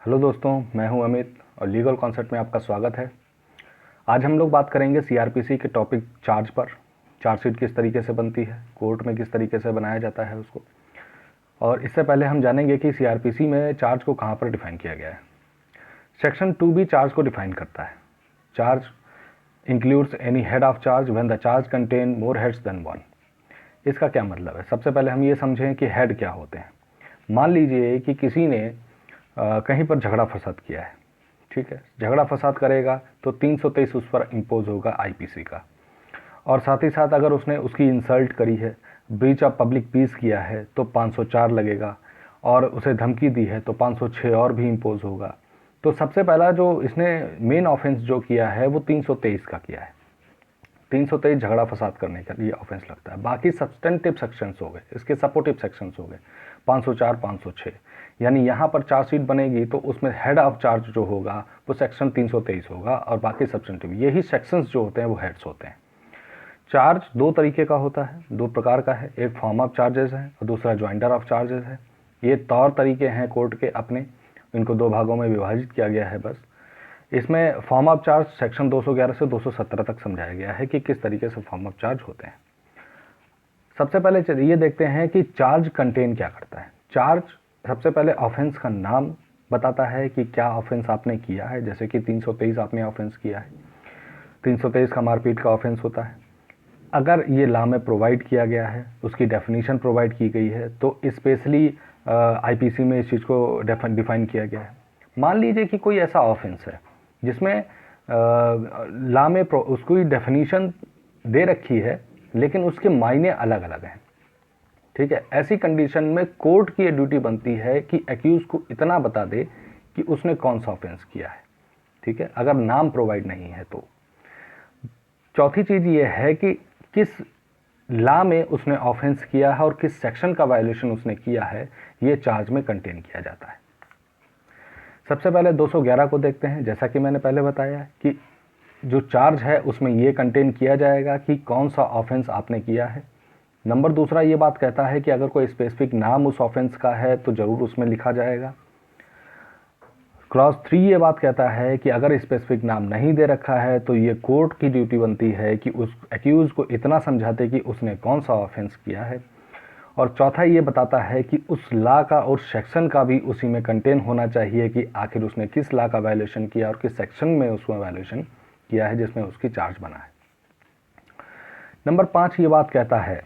Hello दोस्तों, मैं हूं अमित और लीगल कॉन्सेप्ट में आपका स्वागत है। आज हम लोग बात करेंगे सीआरपीसी के टॉपिक चार्ज पर। चार्जशीट किस तरीके से बनती है, कोर्ट में किस तरीके से बनाया जाता है उसको। और इससे पहले हम जानेंगे कि सीआरपीसी में चार्ज को कहाँ पर डिफाइन किया गया है। सेक्शन 2 भी चार्ज को डिफाइन करता है। Charge includes any head of charge when the charge contain more heads than one. इसका क्या मतलब है? सबसे पहले हम ये समझें कि हेड क्या होते हैं। मान लीजिए कि किसी ने कहीं पर झगड़ा फसाद किया है, ठीक है। झगड़ा फसाद करेगा तो 323 उस पर इम्पोज होगा आईपीसी का। और साथ ही साथ अगर उसने उसकी इंसल्ट करी है, ब्रीच ऑफ पब्लिक पीस किया है तो 504 लगेगा, और उसे धमकी दी है तो 506 और भी इम्पोज होगा। तो सबसे पहला जो इसने मेन ऑफेंस जो किया है वो 323 का किया है। 323 झगड़ा फसाद करने का ये ऑफेंस लगता है। बाकी सब्सटेंटिव सेक्शंस हो गए, इसके सपोर्टिव सेक्शंस हो गए 504, 506। यानी यहाँ पर चार्जशीट बनेगी तो उसमें हेड ऑफ चार्ज जो होगा वो सेक्शन 323 होगा, और बाकी सब्सटेंटिव यही सेक्शंस जो होते हैं वो हेड्स होते हैं। चार्ज दो तरीके का होता है, दो प्रकार का है। एक फॉर्म ऑफ चार्जेस है और दूसरा ज्वाइंटर ऑफ चार्जेस है। ये तौर तरीके हैं कोर्ट के अपने, इनको दो भागों में विभाजित किया गया है बस। इसमें फॉर्म ऑफ चार्ज सेक्शन 211 से 217 तक समझाया गया है कि किस तरीके से फॉर्म ऑफ चार्ज होते हैं। सबसे पहले चलिए देखते हैं कि चार्ज कंटेन क्या करता है। चार्ज सबसे पहले ऑफेंस का नाम बताता है कि क्या ऑफेंस आपने किया है। जैसे कि 323 आपने ऑफेंस किया है, 323 का मारपीट का ऑफेंस होता है। अगर ये लॉ में प्रोवाइड किया गया है, उसकी डेफिनेशन प्रोवाइड की गई है, तो स्पेशली आईपीसी में इस चीज़ को डिफाइन किया गया है। मान लीजिए कि कोई ऐसा ऑफेंस है जिसमें लॉ में उसको डेफिनेशन दे रखी है लेकिन उसके मायने अलग अलग हैं, ठीक है। ऐसी कंडीशन में कोर्ट की ये ड्यूटी बनती है कि एक्यूज को इतना बता दे कि उसने कौन सा ऑफेंस किया है, ठीक है, अगर नाम प्रोवाइड नहीं है तो। चौथी चीज़ ये है कि किस लॉ में उसने ऑफेंस किया है और किस सेक्शन का वायलेशन उसने किया है, ये चार्ज में कंटेन किया जाता है। सबसे पहले 211 को देखते हैं। जैसा कि मैंने पहले बताया कि जो चार्ज है उसमें ये कंटेन किया जाएगा कि कौन सा ऑफेंस आपने किया है। नंबर दूसरा ये बात कहता है कि अगर कोई स्पेसिफिक नाम उस ऑफेंस का है तो ज़रूर उसमें लिखा जाएगा। क्लॉज 3 ये बात कहता है कि अगर स्पेसिफिक नाम नहीं दे रखा है तो ये कोर्ट की ड्यूटी बनती है कि उस एक्यूज को इतना समझाते कि उसने कौन सा ऑफेंस किया है। और चौथा ये बताता है कि उस लॉ का और सेक्शन का भी उसी में कंटेन होना चाहिए कि आखिर उसने किस लॉ का वायलेशन किया और किस सेक्शन में उसमें वायलेशन किया है जिसमें उसकी चार्ज बना है। नंबर 5 ये बात कहता है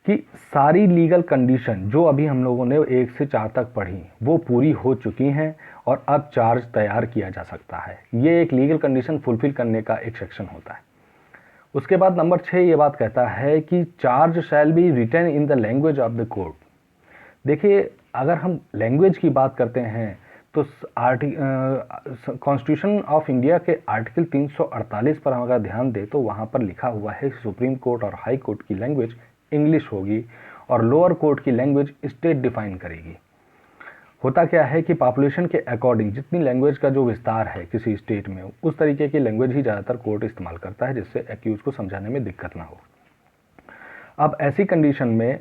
कि सारी लीगल कंडीशन जो अभी हम लोगों ने 1 से 4 तक पढ़ी वो पूरी हो चुकी हैं और अब चार्ज तैयार किया जा सकता है। ये एक लीगल कंडीशन फुलफिल करने का एक सेक्शन होता है। उसके बाद नंबर 6 ये बात कहता है कि charge shall be written in the language of the court. देखिए, अगर हम लैंग्वेज की बात करते हैं तो कॉन्स्टिट्यूशन ऑफ इंडिया के आर्टिकल 348 पर हम अगर ध्यान दें तो वहाँ पर लिखा हुआ है सुप्रीम कोर्ट और हाई कोर्ट की लैंग्वेज इंग्लिश होगी और लोअर कोर्ट की लैंग्वेज स्टेट डिफाइन करेगी। होता क्या है कि पॉपुलेशन के अकॉर्डिंग जितनी लैंग्वेज का जो विस्तार है किसी स्टेट में, उस तरीके की लैंग्वेज ही ज़्यादातर कोर्ट इस्तेमाल करता है जिससे एक्यूज को समझाने में दिक्कत ना हो। अब ऐसी कंडीशन में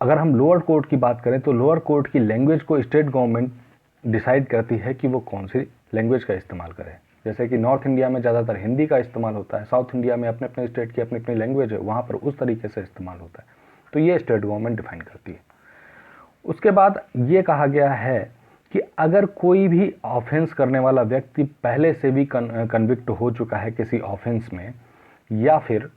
अगर हम लोअर कोर्ट की बात करें तो लोअर कोर्ट की लैंग्वेज को स्टेट गवर्नमेंट डिसाइड करती है कि वो कौन सी लैंग्वेज का इस्तेमाल करे। जैसे कि नॉर्थ इंडिया में ज़्यादातर हिंदी का इस्तेमाल होता है, साउथ इंडिया में अपने अपने स्टेट की अपनी अपनी लैंग्वेज है, वहाँ पर उस तरीके से इस्तेमाल होता है। तो ये स्टेट गवर्नमेंट डिफाइन करती है। उसके बाद ये कहा गया है कि अगर कोई भी ऑफेंस करने वाला व्यक्ति पहले से भी कन्विक्ट हो चुका है किसी ऑफेंस में, या फिर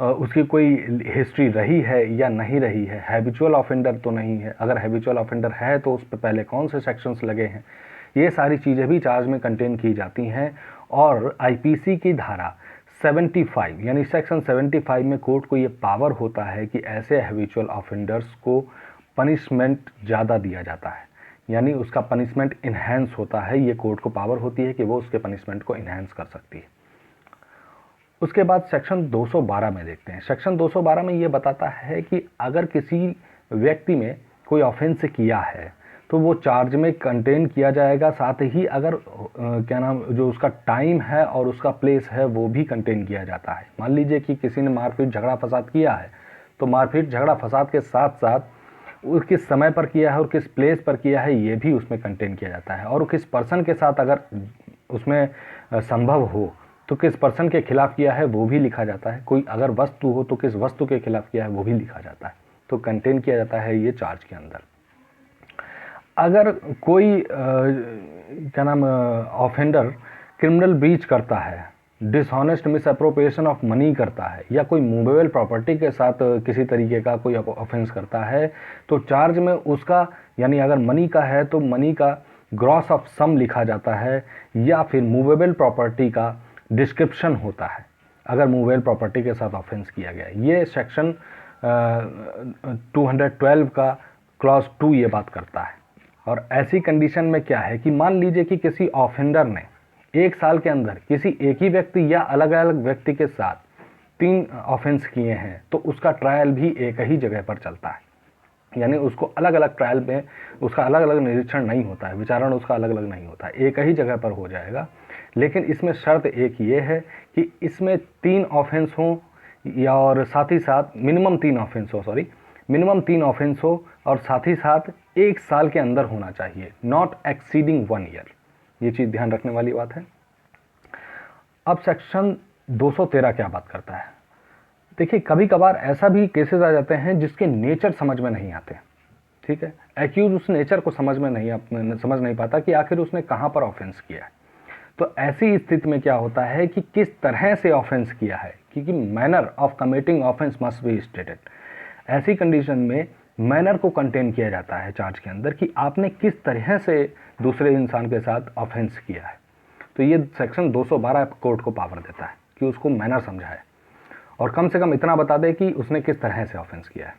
उसकी कोई हिस्ट्री रही है या नहीं रही है, हैबिचुअल ऑफेंडर तो नहीं है, अगर हैबिचुअल ऑफेंडर है तो उस पर पहले कौन से सेक्शंस लगे हैं, ये सारी चीज़ें भी चार्ज में कंटेन की जाती हैं। और आईपीसी की धारा 75 यानी सेक्शन 75 में कोर्ट को ये पावर होता है कि ऐसे हैबिचुअल ऑफेंडर्स को पनिशमेंट ज़्यादा दिया जाता है, यानी उसका पनिशमेंट इन्हेंस होता है। ये कोर्ट को पावर होती है कि वो उसके पनिशमेंट को इन्हेंस कर सकती है। उसके बाद सेक्शन 212 में देखते हैं। सेक्शन 212 में ये बताता है कि अगर किसी व्यक्ति में कोई ऑफेंस किया है तो वो चार्ज में कंटेन किया जाएगा। साथ ही अगर क्या नाम जो उसका टाइम है और उसका प्लेस है वो भी कंटेन किया जाता है। मान लीजिए कि किसी ने मारपीट झगड़ा फसाद किया है तो मारपीट झगड़ा फसाद के साथ साथ वो किस समय पर किया है और किस प्लेस पर किया है ये भी उसमें कंटेन किया जाता है। और किस पर्सन के साथ अगर उसमें संभव हो तो किस पर्सन के खिलाफ किया है वो भी लिखा जाता है। कोई अगर वस्तु हो तो किस वस्तु के खिलाफ किया है वो भी लिखा जाता है। तो कंटेन किया जाता है ये चार्ज के अंदर। अगर कोई क्या नाम ऑफेंडर क्रिमिनल ब्रीच करता है, डिसऑनेस्ट मिसअप्रोप्रिएशन ऑफ मनी करता है, या कोई मूवेबल प्रॉपर्टी के साथ किसी तरीके का कोई ऑफेंस करता है, तो चार्ज में उसका यानी अगर मनी का है तो मनी का ग्रॉस ऑफ सम लिखा जाता है, या फिर मूवेबल प्रॉपर्टी का डिस्क्रिप्शन होता है अगर मूवेबल प्रॉपर्टी के साथ ऑफेंस किया गया है। ये सेक्शन 212 का क्लॉज 2 ये बात करता है। और ऐसी कंडीशन में क्या है कि मान लीजिए कि किसी ऑफेंडर ने 1 साल के अंदर किसी एक ही व्यक्ति या अलग अलग व्यक्ति के साथ 3 ऑफेंस किए हैं, तो उसका ट्रायल भी एक ही जगह पर चलता है। यानी उसको अलग अलग ट्रायल में उसका अलग अलग निरीक्षण नहीं होता है, विचारण उसका अलग अलग नहीं होता है, एक ही जगह पर हो जाएगा। लेकिन इसमें शर्त एक ये है कि इसमें 3 ऑफेंस हों, या और साथ ही साथ मिनिमम 3 ऑफेंस हो और साथ ही साथ 1 साल के अंदर होना चाहिए, नॉट एक्सीडिंग 1 ईयर। ये चीज़ ध्यान रखने वाली बात है। अब सेक्शन 213 क्या बात करता है? देखिए, कभी कभार ऐसा भी केसेस आ जाते हैं जिसके नेचर समझ में नहीं आते। ठीक है, एक्यूज उस नेचर को समझ नहीं पाता कि आखिर उसने कहाँ पर ऑफेंस किया है। तो ऐसी स्थिति में क्या होता है कि किस तरह से ऑफेंस किया है, क्योंकि manner of committing offence must be stated. ऐसी कंडीशन में मैनर को कंटेन किया जाता है चार्ज के अंदर कि आपने किस तरह से दूसरे इंसान के साथ ऑफेंस किया है। तो ये सेक्शन 212 कोर्ट को पावर देता है कि उसको मैनर समझाए और कम से कम इतना बता दे कि उसने किस तरह से ऑफेंस किया है।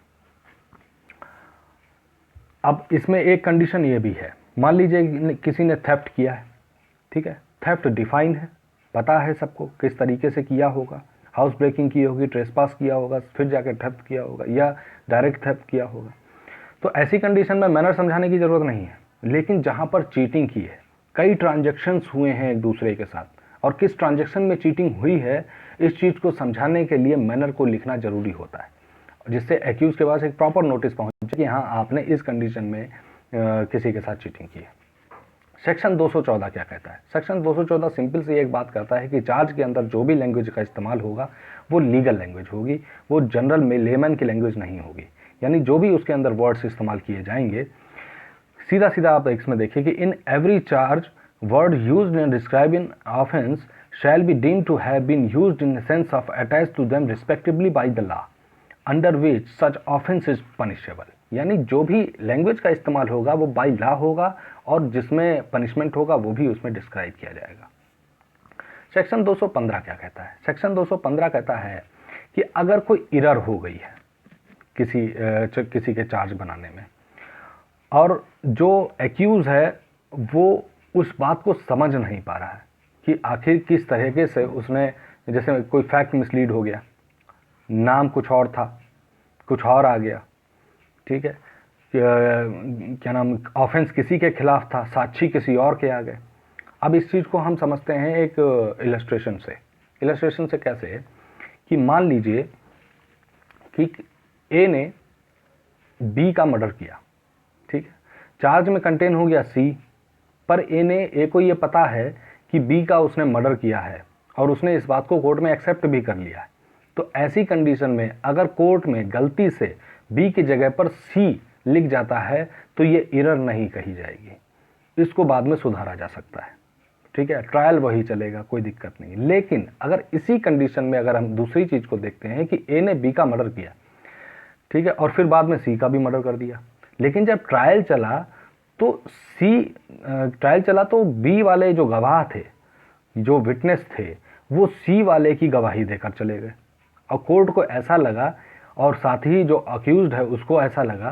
अब इसमें एक कंडीशन ये भी है, मान लीजिए किसी ने थेफ्ट किया है। ठीक है, थेफ्ट डिफाइन है, पता है सबको किस तरीके से किया होगा, हाउस ब्रेकिंग की होगी, ट्रेसपास किया होगा, फिर जाकर थेफ्ट किया होगा, या डायरेक्ट थेफ्ट किया होगा। तो ऐसी कंडीशन में मैनर समझाने की ज़रूरत नहीं है। लेकिन जहाँ पर चीटिंग की है, कई ट्रांजैक्शंस हुए हैं एक दूसरे के साथ, और किस ट्रांजैक्शन में चीटिंग हुई है, इस चीज़ को समझाने के लिए मैनर को लिखना जरूरी होता है, जिससे एक्यूज के पास एक प्रॉपर नोटिस पहुँचे कि हाँ, आपने इस कंडीशन में किसी के साथ चीटिंग की है। सेक्शन 214 क्या कहता है? सेक्शन 214 सिंपल से एक बात करता है कि चार्ज के अंदर जो भी लैंग्वेज का इस्तेमाल होगा वो लीगल लैंग्वेज होगी, वो जनरल में लेमैन की लैंग्वेज नहीं होगी। यानी जो भी उसके अंदर वर्ड्स इस्तेमाल किए जाएंगे, सीधा सीधा आप इसमें देखिए कि in every charge word used in describing offence shall be deemed to have been used in sense of attached to them respectively by the law under which such offence is punishable. यानी जो भी language का इस्तेमाल होगा वो by law होगा, और जिसमें पनिशमेंट होगा वो भी उसमें डिस्क्राइब किया जाएगा। सेक्शन 215 क्या कहता है? सेक्शन 215 कहता है कि अगर कोई एरर हो गई है किसी के चार्ज बनाने में, और जो एक्यूज है वो उस बात को समझ नहीं पा रहा है कि आखिर किस तरीके से उसने, जैसे कोई फैक्ट मिसलीड हो गया, नाम कुछ और था, कुछ और आ गया। ठीक है, क्या नाम, ऑफेंस किसी के खिलाफ था, साक्षी किसी और के आ गए। अब इस चीज़ को हम समझते हैं एक इलस्ट्रेशन से कैसे, कि मान लीजिए कि ए ने बी का मर्डर किया। ठीक है, चार्ज में कंटेन हो गया सी, पर ए को ये पता है कि बी का उसने मर्डर किया है और उसने इस बात को कोर्ट में एक्सेप्ट भी कर लिया है। तो ऐसी कंडीशन में अगर कोर्ट में गलती से बी की जगह पर सी लिख जाता है तो ये एरर नहीं कही जाएगी, इसको बाद में सुधारा जा सकता है। ठीक है, ट्रायल वही चलेगा, कोई दिक्कत नहीं। लेकिन अगर इसी कंडीशन में अगर हम दूसरी चीज़ को देखते हैं कि ए ने बी का मर्डर किया, ठीक है, और फिर बाद में सी का भी मर्डर कर दिया, लेकिन जब ट्रायल चला तो बी वाले जो गवाह थे, जो विटनेस थे, वो सी वाले की गवाही देकर चले गए, और कोर्ट को ऐसा लगा, और साथ ही जो अक्यूज्ड है उसको ऐसा लगा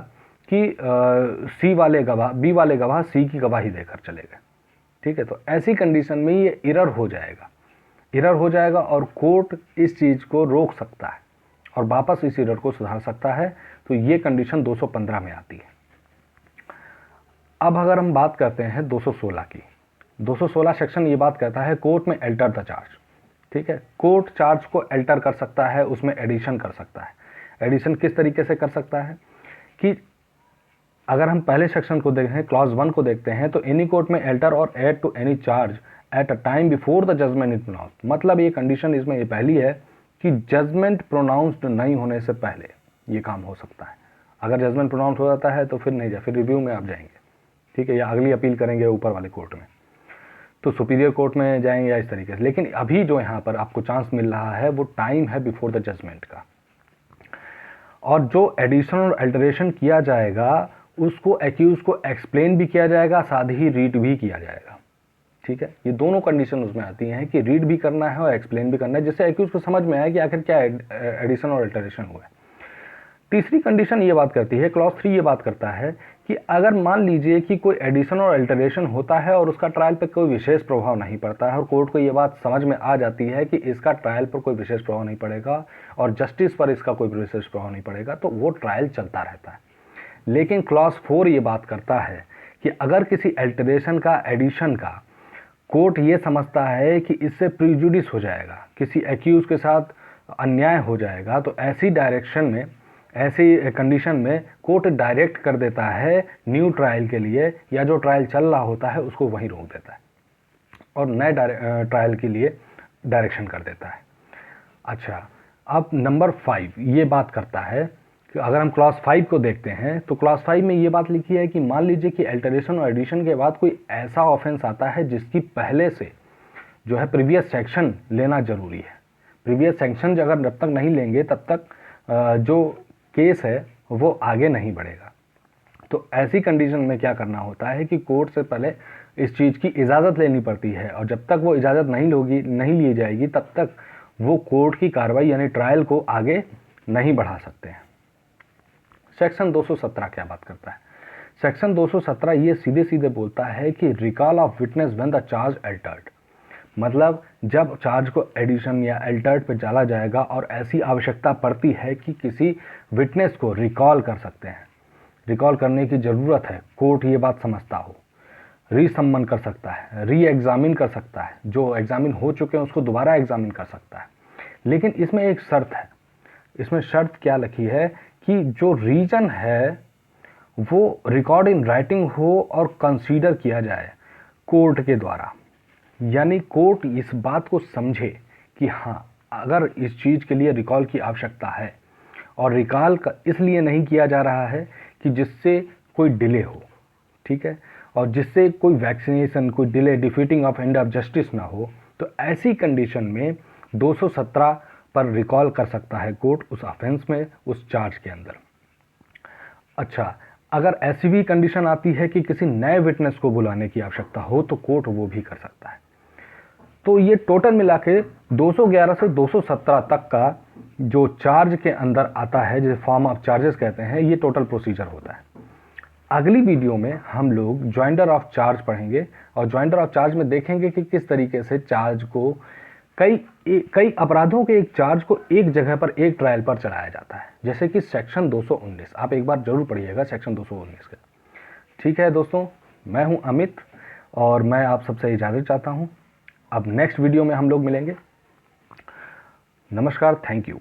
कि बी वाले गवाह सी की गवाही देकर चले गए। ठीक है, तो ऐसी कंडीशन में ये एरर हो जाएगा और कोर्ट इस चीज़ को रोक सकता है और वापस इस एरर को सुधार सकता है। तो ये कंडीशन 215 में आती है। अब अगर हम बात करते हैं 216 की, 216 सेक्शन ये बात कहता है कोर्ट में अल्टर द चार्ज। ठीक है, कोर्ट चार्ज को अल्टर कर सकता है, उसमें एडिशन कर सकता है। एडिशन किस तरीके से कर सकता है कि अगर हम पहले सेक्शन को देखें, क्लॉज 1 को देखते हैं, तो एनी कोर्ट में एल्टर और add to any charge at a time before the judgement is pronounced. मतलब ये कंडीशन इसमें ये पहली है कि जजमेंट प्रोनाउंस्ड नहीं होने से पहले ये काम हो सकता है। अगर जजमेंट प्रोनाउंस हो जाता है तो फिर नहीं फिर रिव्यू में आप जाएंगे, ठीक है, या अगली अपील करेंगे ऊपर वाले कोर्ट में, तो सुपीरियर कोर्ट में जाएंगे या इस तरीके से। लेकिन अभी जो यहाँ पर आपको चांस मिल रहा है वो टाइम है बिफोर द जजमेंट का। और जो एडिशन और अल्टरेशन किया जाएगा उसको एक्यूज को एक्सप्लेन भी किया जाएगा, साथ ही रीड भी किया जाएगा, ठीक है। ये दोनों कंडीशन उसमें आती हैं कि रीड भी करना है और एक्सप्लेन भी करना है, जिससे एक्यूज को समझ में आए कि आखिर क्या एडिशन और अल्टरेशन हुआ है। तीसरी कंडीशन ये बात करती है, क्लॉज 3 ये बात करता है कि अगर मान लीजिए कि कोई एडिशन और अल्टरेशन होता है और उसका ट्रायल पर कोई विशेष प्रभाव नहीं पड़ता है और कोर्ट को ये बात समझ में आ जाती है कि इसका ट्रायल पर कोई विशेष प्रभाव नहीं पड़ेगा और जस्टिस पर इसका कोई विशेष प्रभाव नहीं पड़ेगा, तो वो ट्रायल चलता रहता है। लेकिन क्लॉज 4 ये बात करता है कि अगर किसी अल्टरेशन का, एडिशन का कोर्ट ये समझता है कि इससे प्रिजुडिस हो जाएगा, किसी एक्यूज के साथ अन्याय हो जाएगा, तो ऐसी डायरेक्शन में, ऐसी कंडीशन में कोर्ट डायरेक्ट कर देता है न्यू ट्रायल के लिए, या जो ट्रायल चल रहा होता है उसको वहीं रोक देता है और नए ट्रायल के लिए डायरेक्शन कर देता है। अच्छा, अब नंबर 5 ये बात करता है कि अगर हम क्लॉज 5 को देखते हैं तो क्लॉज 5 में ये बात लिखी है कि मान लीजिए कि अल्टरेशन और एडिशन के बाद कोई ऐसा ऑफेंस आता है जिसकी पहले से जो है प्रीवियस सेक्शन लेना जरूरी है। प्रीवियस सेक्शन अगर जब तक नहीं लेंगे तब तक जो केस है वो आगे नहीं बढ़ेगा। तो ऐसी कंडीशन में क्या करना होता है कि कोर्ट से पहले इस चीज़ की इजाज़त लेनी पड़ती है, और जब तक वो इजाज़त नहीं ली जाएगी तब तक वो कोर्ट की कार्रवाई यानी ट्रायल को आगे नहीं बढ़ा सकते हैं। सेक्शन 217 क्या बात करता है? सेक्शन 217 ये सीधे सीधे बोलता है कि recall of witness when the charge Altered. मतलब जब चार्ज को एडिशन या अल्टर्ड पे डाला जाएगा और ऐसी आवश्यकता पड़ती है कि किसी विटनेस को रिकॉल कर सकते हैं, रिकॉल करने की ज़रूरत है, कोर्ट ये बात समझता हो, रीसम्मन कर सकता है, री एग्जामिन कर सकता है, जो एग्जामिन हो चुके हैं उसको दोबारा एग्जामिन कर सकता है। लेकिन इसमें एक शर्त है। इसमें शर्त क्या लिखी है कि जो रीजन है वो रिकॉर्ड इन राइटिंग हो और कंसीडर किया जाए कोर्ट के द्वारा, यानी कोर्ट इस बात को समझे कि हाँ, अगर इस चीज़ के लिए रिकॉल की आवश्यकता है और रिकॉल का इसलिए नहीं किया जा रहा है कि जिससे कोई डिले हो, ठीक है, और जिससे कोई वैक्सीनेशन, कोई delay, defeating of end of justice ना हो, तो ऐसी कंडीशन में 217 पर रिकॉल कर सकता है कोर्ट उस ऑफेंस में, उस चार्ज के अंदर। अच्छा, अगर ऐसी भी कंडीशन आती है कि किसी नए विटनेस को बुलाने की आवश्यकता हो तो कोर्ट वो भी कर सकता है। तो ये टोटल मिला के 211 से 217 तक का जो चार्ज के अंदर आता है, जिसे फॉर्म ऑफ चार्जेस कहते हैं, ये टोटल प्रोसीजर होता है। अगली वीडियो में हम लोग ज्वाइंडर ऑफ चार्ज पढ़ेंगे और ज्वाइंडर ऑफ चार्ज में देखेंगे कि किस तरीके से चार्ज को कई अपराधों के एक चार्ज को एक जगह पर एक ट्रायल पर चलाया जाता है, जैसे कि सेक्शन 219। आप एक बार जरूर पढ़िएगा सेक्शन 219 का। ठीक है दोस्तों, मैं हूं अमित और मैं आप सबसे इजाज़त चाहता हूं। अब नेक्स्ट वीडियो में हम लोग मिलेंगे। नमस्कार, थैंक यू।